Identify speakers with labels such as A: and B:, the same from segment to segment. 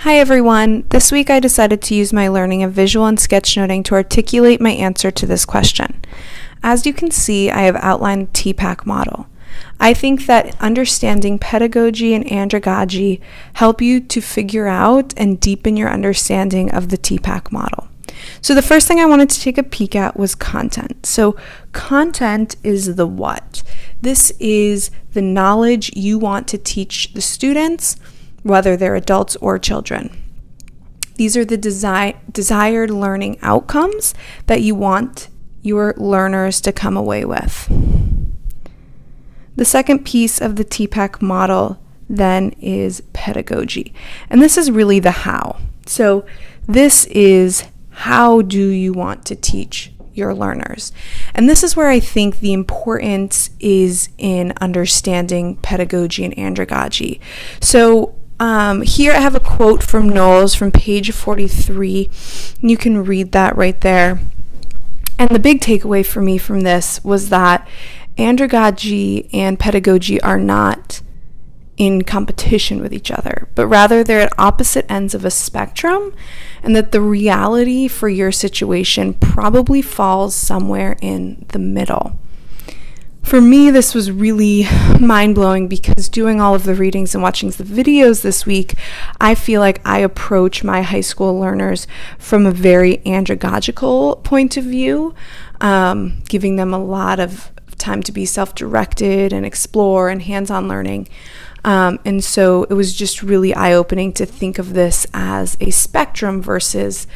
A: Hi everyone, this week I decided to use my learning of visual and sketchnoting to articulate my answer to this question. As you can see, I have outlined the TPACK model. I think that understanding pedagogy and andragogy help you to figure out and deepen your understanding of the TPACK model. So the first thing I wanted to take a peek at was content. So content is the what. This is the knowledge you want to teach the students, whether they're adults or children. These are the desired learning outcomes that you want your learners to come away with. The second piece of the TPACK model then is pedagogy. And this is really the how. So this is how do you want to teach your learners? And this is where I think the importance is in understanding pedagogy and andragogy. So here I have a quote from Knowles from page 43. You can read that right there. And the big takeaway for me from this was that andragogy and pedagogy are not in competition with each other, but rather they're at opposite ends of a spectrum, and that the reality for your situation probably falls somewhere in the middle. For me, this was really mind-blowing because doing all of the readings and watching the videos this week, I feel like I approach my high school learners from a very andragogical point of view, giving them a lot of time to be self-directed and explore and hands-on learning. And so it was just really eye-opening to think of this as a spectrum versus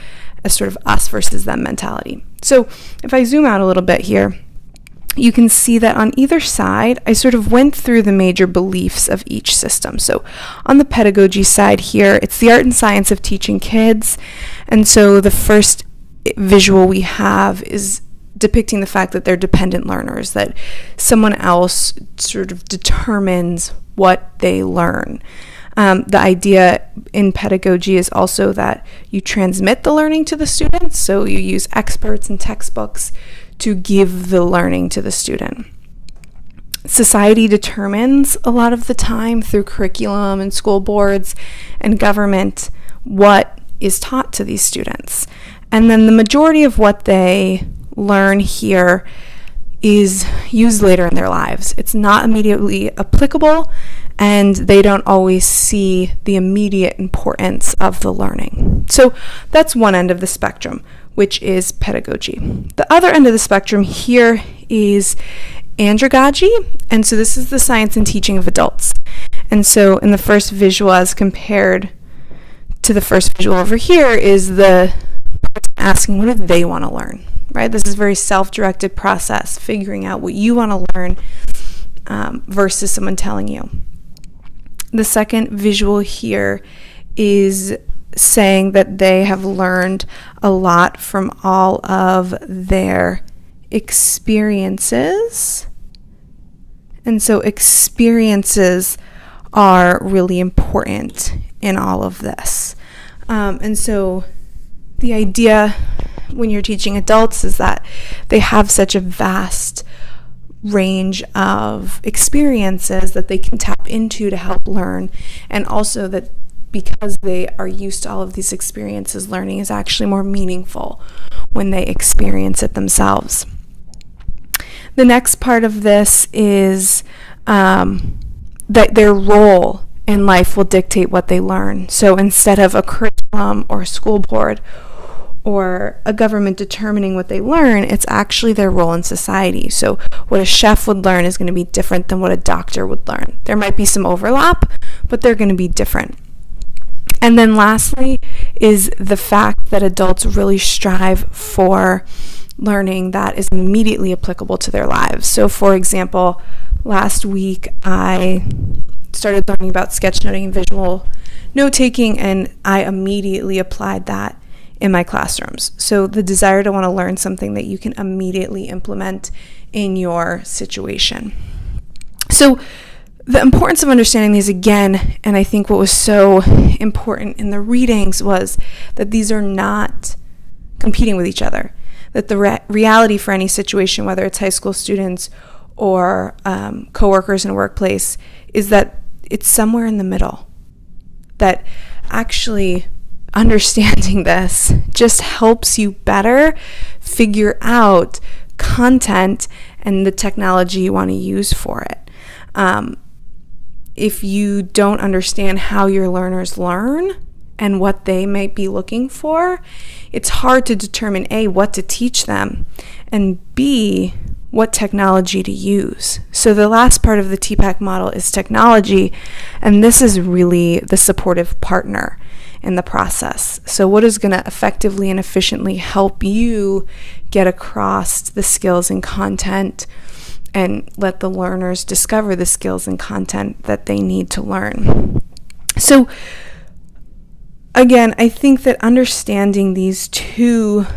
A: a sort of us versus them mentality. So if I zoom out a little bit here, you can see that on either side, I sort of went through the major beliefs of each system. So on the pedagogy side here, it's the art and science of teaching kids. And so the first visual we have is depicting the fact that they're dependent learners, that someone else sort of determines what they learn. The idea in pedagogy is also that you transmit the learning to the students, so you use experts and textbooks to give the learning to the student. Society determines a lot of the time through curriculum and school boards and government what is taught to these students. And then the majority of what they learn here is used later in their lives. It's not immediately applicable, and they don't always see the immediate importance of the learning. So that's one end of the spectrum, which is pedagogy. The other end of the spectrum here is andragogy, and so this is the science and teaching of adults. And so in the first visual as compared to the first visual over here is the person asking what do they want to learn, right? This is a very self-directed process, figuring out what you want to learn versus someone telling you. The second visual here is saying that they have learned a lot from all of their experiences. And so experiences are really important in all of this. And so the idea when you're teaching adults is that they have such a vast range of experiences that they can tap into to help learn, and also that because they are used to all of these experiences, learning is actually more meaningful when they experience it themselves. The next part of this is that their role in life will dictate what they learn. So instead of a curriculum or a school board or a government determining what they learn, it's actually their role in society. So what a chef would learn is going to be different than what a doctor would learn. There might be some overlap, but they're going to be different. And then lastly is the fact that adults really strive for learning that is immediately applicable to their lives. So for example, last week I started learning about sketchnoting and visual note-taking, and I immediately applied that in my classrooms. So the desire to want to learn something that you can immediately implement in your situation. So the importance of understanding these again, and I think what was so important in the readings was that these are not competing with each other. That the reality for any situation, whether it's high school students or coworkers in a workplace, is that it's somewhere in the middle. That actually understanding this just helps you better figure out content and the technology you want to use for it. If you don't understand how your learners learn and what they might be looking for, it's hard to determine A, what to teach them, and B, what technology to use. So the last part of the TPACK model is technology, and this is really the supportive partner in the process. So what is going to effectively and efficiently help you get across the skills and content and let the learners discover the skills and content that they need to learn. So again, I think that understanding these two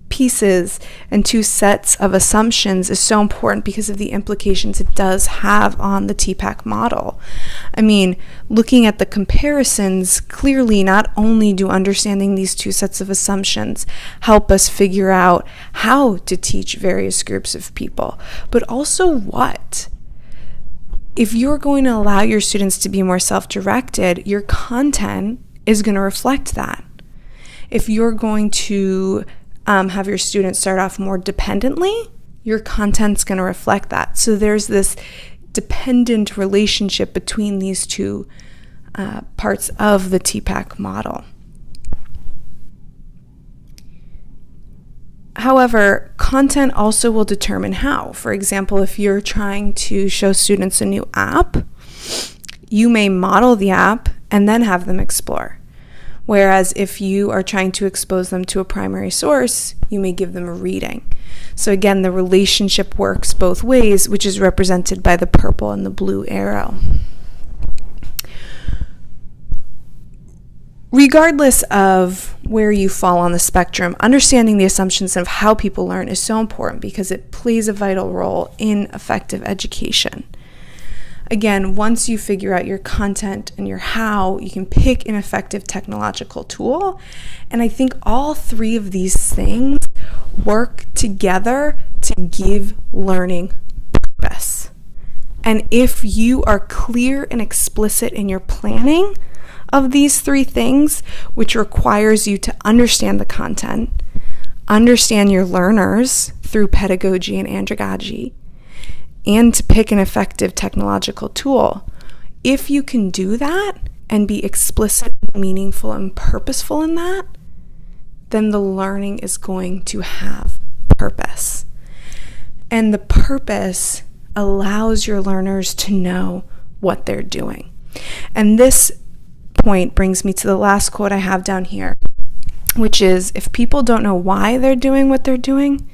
A: pieces and two sets of assumptions is so important because of the implications it does have on the TPACK model. I mean, looking at the comparisons, clearly not only do understanding these two sets of assumptions help us figure out how to teach various groups of people, but also what. If you're going to allow your students to be more self-directed, your content is going to reflect that. If you're going to have your students start off more dependently, your content's going to reflect that. So there's this dependent relationship between these two parts of the TPACK model. However, content also will determine how. For example, if you're trying to show students a new app, you may model the app and then have them explore. Whereas if you are trying to expose them to a primary source, you may give them a reading. So again, the relationship works both ways, which is represented by the purple and the blue arrow. Regardless of where you fall on the spectrum, understanding the assumptions of how people learn is so important because it plays a vital role in effective education. Again, once you figure out your content and your how, you can pick an effective technological tool. And I think all three of these things work together to give learning purpose. And if you are clear and explicit in your planning of these three things, which requires you to understand the content, understand your learners through pedagogy and andragogy, and to pick an effective technological tool. If you can do that and be explicit, meaningful, and purposeful in that, then the learning is going to have purpose. And the purpose allows your learners to know what they're doing. And this point brings me to the last quote I have down here, which is, if people don't know why they're doing what they're doing,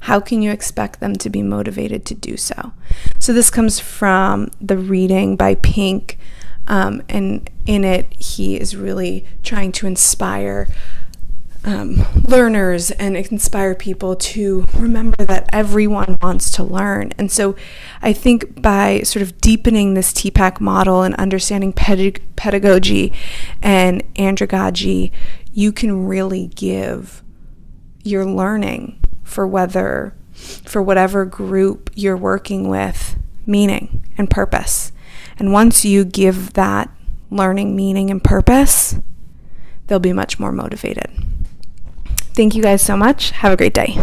A: how can you expect them to be motivated to do so? So this comes from the reading by Pink, and in it, he is really trying to inspire learners and inspire people to remember that everyone wants to learn. And so I think by sort of deepening this TPACK model and understanding pedagogy and andragogy, you can really give your learning for whatever group you're working with meaning and purpose. And once you give that learning meaning and purpose, they'll be much more motivated. Thank you guys so much. Have a great day.